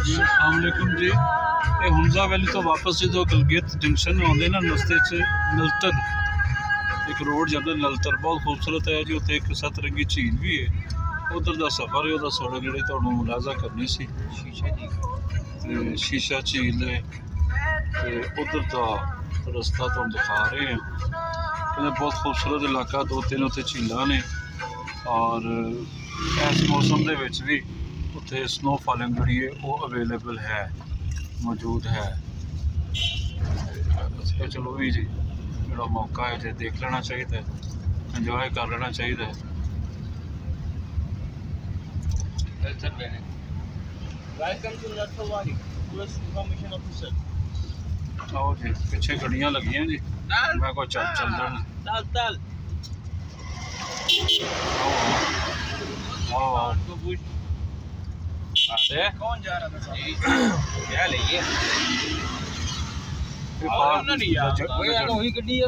अस्सलामुअलैकुम जी। ये हमजा वैली तो वापस जो गलगित जंक्शन आते ना रस्ते नलतर एक रोड जाता नलतर बहुत खूबसूरत है जी। उत्थे एक सतरंगी झील भी है। उधर का सफ़र है वह सड़क जी तुहानू मुलाजा करनी सी शीशा झील है उधर का रस्ता तुहानू दिखा रहे हैं। बहुत खूबसूरत इलाका दो तीन उत्थे झीलां ने और इस मौसम के भी उत्थे स्नोफॉलिंग जी है वो अवेलेबल है मौजूद है। चलो भी जी जो मौका है जो देख लेना चाहिए इंजॉय कर लेना चाहिए। आओ जी पिछे गड्डियां लगियां जी मैं को चल जाना। कौन जा रहा था क्या लेंगे? वही गड्डी है